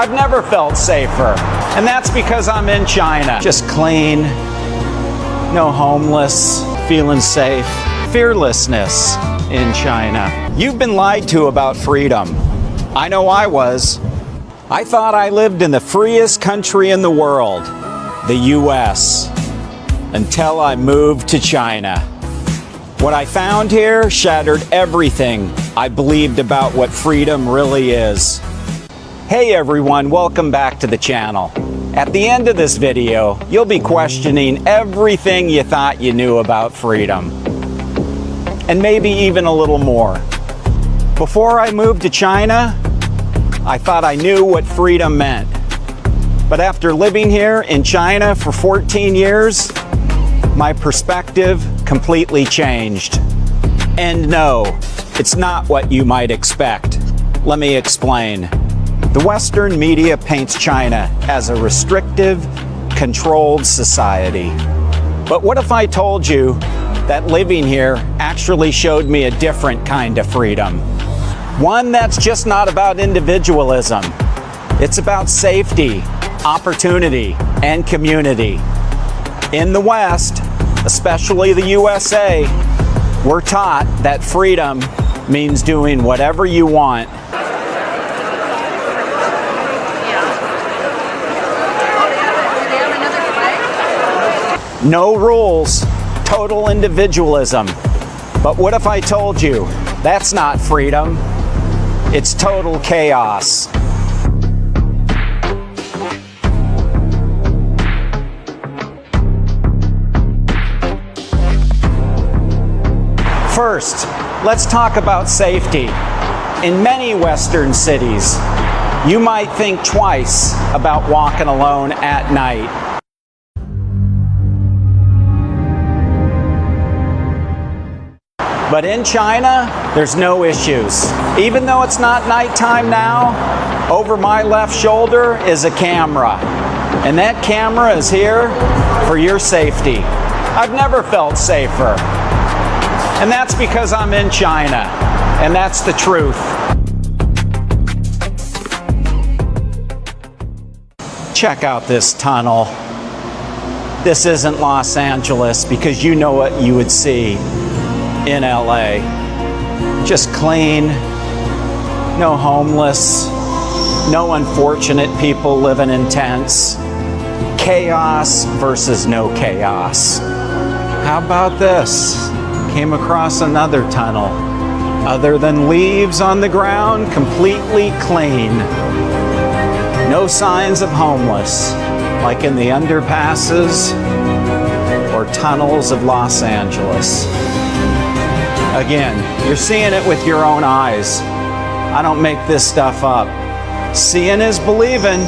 I've never felt safer. And that's because I'm in China. Just clean, no homeless, feeling safe, fearlessness in China. You've been lied to about freedom. I know I was. I thought I lived in the freest country in the world, the US, until I moved to China. What I found here shattered everything I believed about what freedom really is. Hey everyone, welcome back to the channel. At the end of this video, you'll be questioning everything you thought you knew about freedom. And maybe even a little more. Before I moved to China, I thought I knew what freedom meant. But after living here in China for 14 years, my perspective completely changed. And no, it's not what you might expect. Let me explain. The Western media paints China as a restrictive, controlled society. But what if I told you that living here actually showed me a different kind of freedom? One that's just not about individualism. It's about safety, opportunity, and community. In the West, especially the USA, we're taught that freedom means doing whatever you want. No rules, total individualism. But what if I told you that's not freedom? It's total chaos. First, let's talk about safety. In many Western cities, you might think twice about walking alone at night. But in China, there's no issues. Even though it's not nighttime now, over my left shoulder is a camera. And that camera is here for your safety. I've never felt safer. And that's because I'm in China. And that's the truth. Check out this tunnel. This isn't Los Angeles because you know what you would see in LA. Just clean, no homeless, no unfortunate people living in tents. Chaos versus no chaos. How about this? Came across another tunnel. Other than leaves on the ground, completely clean. No signs of homeless, like in the underpasses or tunnels of Los Angeles. Again, you're seeing it with your own eyes. I don't make this stuff up. Seeing is believing.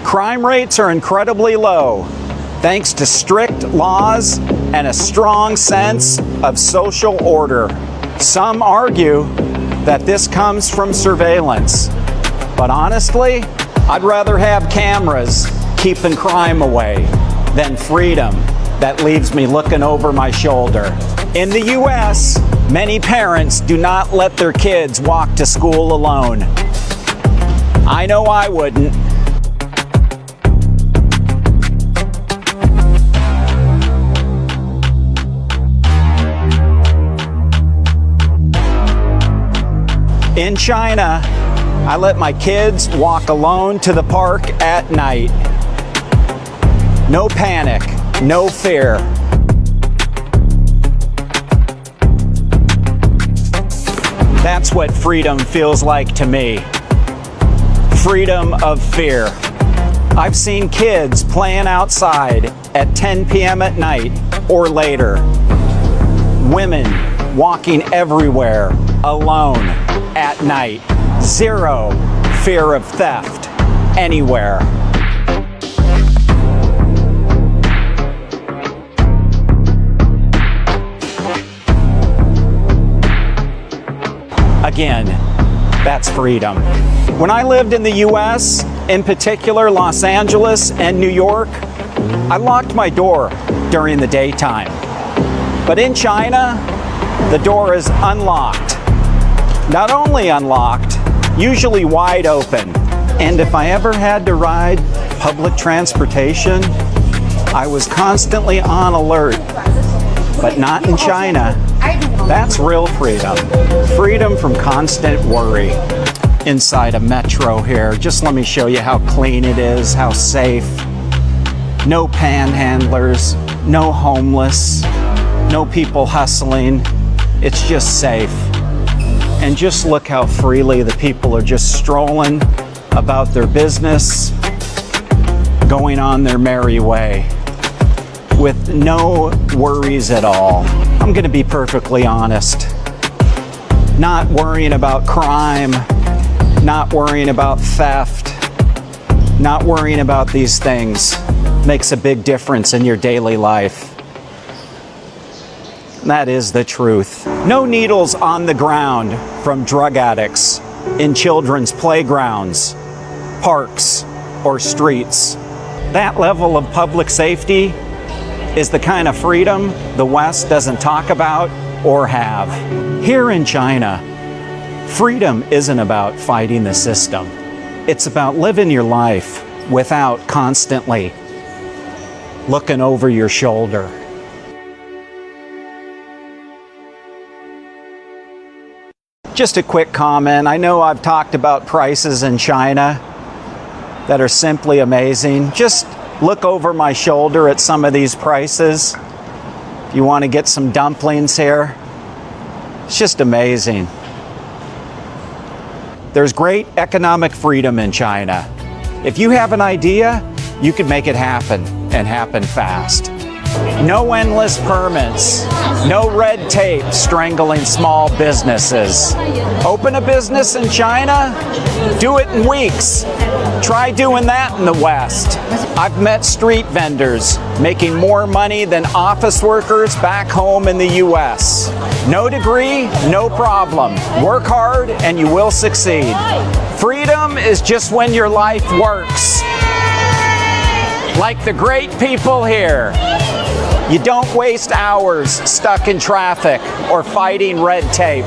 Crime rates are incredibly low, thanks to strict laws and a strong sense of social order. Some argue that this comes from surveillance. But honestly, I'd rather have cameras keeping crime away than freedom that leaves me looking over my shoulder. In the US, many parents do not let their kids walk to school alone. I know I wouldn't. In China, I let my kids walk alone to the park at night. No panic, no fear. That's what freedom feels like to me. Freedom of fear. I've seen kids playing outside at 10 p.m. at night or later. Women walking everywhere alone at night. Zero fear of theft anywhere. Again, That's freedom. When I lived in the US, in particular Los Angeles and New York, I locked my door during the daytime. But in China, the door is unlocked. Not only unlocked, usually wide open. And if I ever had to ride public transportation, I was constantly on alert. But not in China. That's real freedom. Freedom from constant worry. Inside a metro here, just let me show you how clean it is, how safe. No panhandlers, no homeless, no people hustling. It's just safe. And just look how freely the people are just strolling about their business, going on their merry way with no worries at all. I'm going to be perfectly honest. Not worrying about crime, not worrying about theft, not worrying about these things makes a big difference in your daily life. That is the truth. No needles on the ground from drug addicts in children's playgrounds, parks, or streets. That level of public safety is the kind of freedom the West doesn't talk about or have. Here in China, freedom isn't about fighting the system. It's about living your life without constantly looking over your shoulder. Just a quick comment. I know I've talked about prices in China that are simply amazing. Just look over my shoulder at some of these prices. If you want to get some dumplings here, it's just amazing. There's great economic freedom in China. If you have an idea, you can make it happen and happen fast. No endless permits, no red tape strangling small businesses. Open a business in China, do it in weeks. Try doing that in the West. I've met street vendors making more money than office workers back home in the US. No degree, no problem. Work hard and you will succeed. Freedom is just when your life works. Like the great people here. You don't waste hours stuck in traffic or fighting red tape.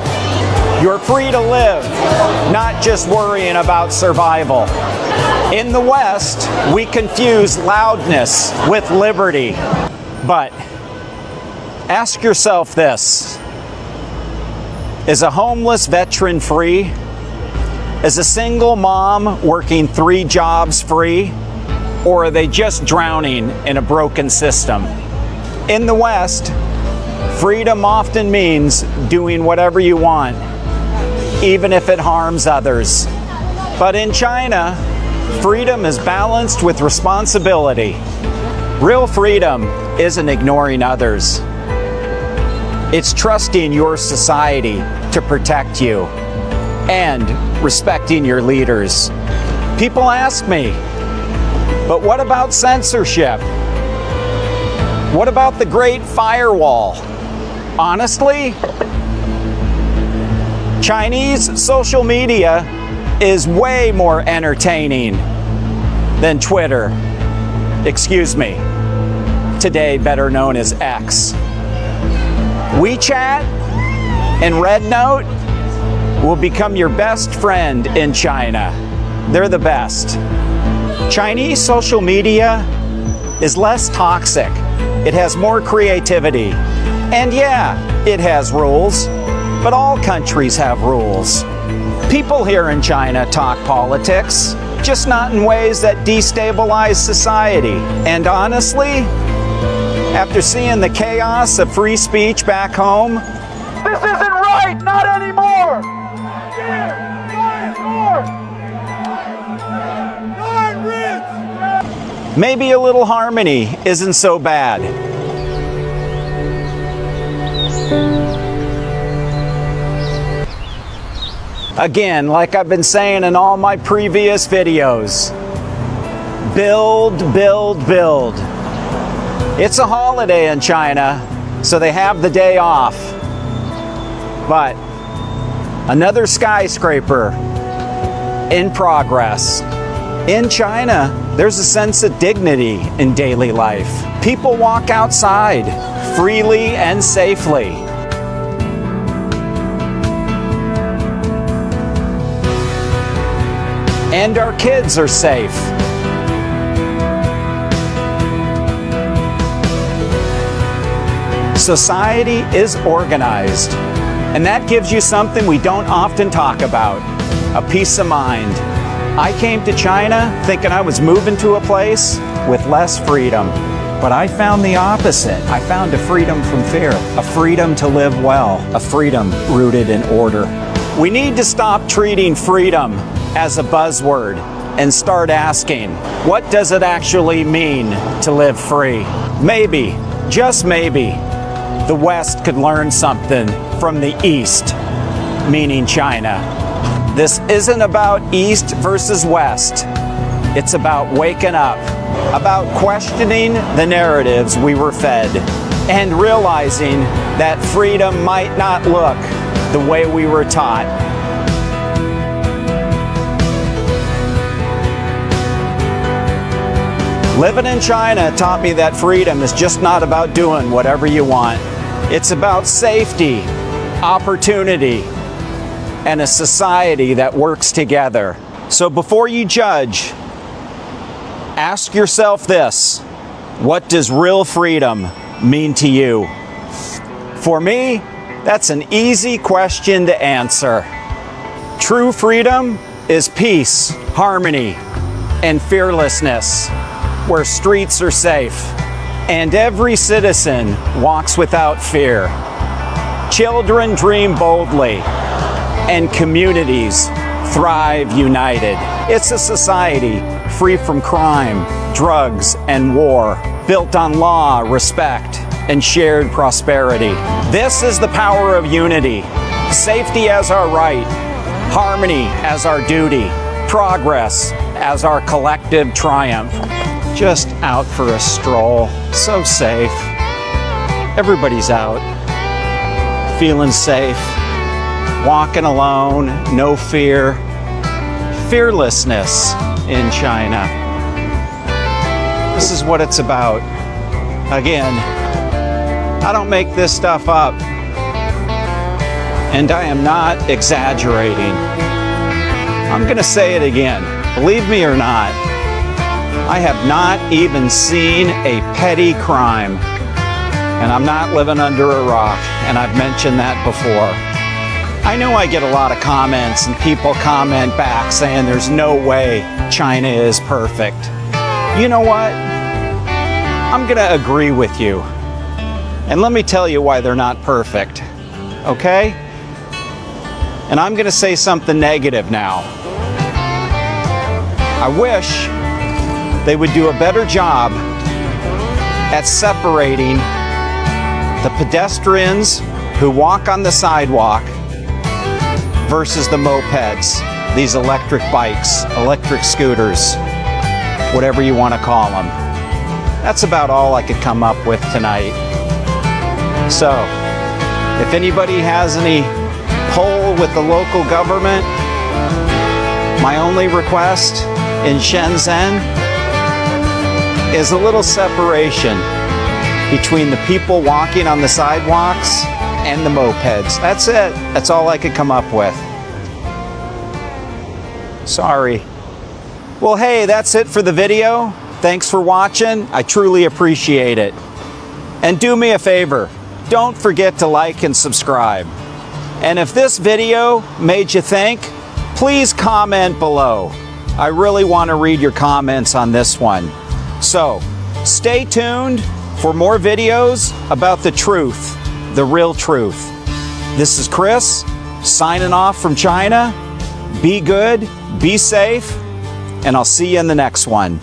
You're free to live, not just worrying about survival. In the West, we confuse loudness with liberty. But ask yourself this: is a homeless veteran free? Is a single mom working 3 jobs free? Or are they just drowning in a broken system? In the West, freedom often means doing whatever you want, even if it harms others. But in China, freedom is balanced with responsibility. Real freedom isn't ignoring others. It's trusting your society to protect you and respecting your leaders. People ask me, but what about censorship? What about the Great Firewall? Honestly, Chinese social media is way more entertaining than Twitter. Excuse me, today better known as X. WeChat and Red Note will become your best friend in China. They're the best. Chinese social media is less toxic. It has more creativity. And yeah, it has rules, but all countries have rules. People here in China talk politics, just not in ways that destabilize society. And honestly, after seeing the chaos of free speech back home, this isn't right, not anymore! Maybe a little harmony isn't so bad. Again, like I've been saying in all my previous videos, build, build, build. It's a holiday in China, so they have the day off. But Another skyscraper in progress. In China, there's a sense of dignity in daily life. People walk outside freely and safely. And our kids are safe. Society is organized, and that gives you something we don't often talk about, a peace of mind. I came to China thinking I was moving to a place with less freedom, but I found the opposite. I found a freedom from fear, a freedom to live well, a freedom rooted in order. We need to stop treating freedom as a buzzword and start asking, what does it actually mean to live free? Maybe, just maybe, the West could learn something from the East, meaning China. This isn't about East versus West. It's about waking up, about questioning the narratives we were fed, and realizing that freedom might not look the way we were taught. Living in China taught me that freedom is just not about doing whatever you want. It's about safety, opportunity, and a society that works together. So before you judge, ask yourself this: what does real freedom mean to you? For me, that's an easy question to answer. True freedom is peace, harmony, and fearlessness, where streets are safe and every citizen walks without fear. Children dream boldly and communities thrive united. It's a society free from crime, drugs, and war, built on law, respect, and shared prosperity. This is the power of unity. Safety as our right, harmony as our duty, progress as our collective triumph. Just out for a stroll, so safe. Everybody's out, feeling safe, walking alone, no fear. Fearlessness in China. This is what it's about. Again, I don't make this stuff up, and I am not exaggerating. I'm gonna say it again, believe me or not. I have not even seen a petty crime, and I'm not living under a rock, and I've mentioned that before. I know I get a lot of comments, and people comment back saying there's no way China is perfect. You know what? I'm gonna agree with you, and let me tell you why they're not perfect, okay? And I'm gonna say something negative now. I wish they would do a better job at separating the pedestrians who walk on the sidewalk versus the mopeds, these electric bikes, electric scooters, whatever you want to call them. That's about all I could come up with tonight. So, if anybody has any pull with the local government, my only request in Shenzhen is a little separation between the people walking on the sidewalks and the mopeds. That's it. That's all I could come up with. Sorry. Well, hey, that's it for the video. Thanks for watching. I truly appreciate it. And do me a favor, don't forget to like and subscribe. And if this video made you think, please comment below. I really want to read your comments on this one. So, stay tuned for more videos about the truth, the real truth. This is Chris, signing off from China. Be good, be safe, and I'll see you in the next one.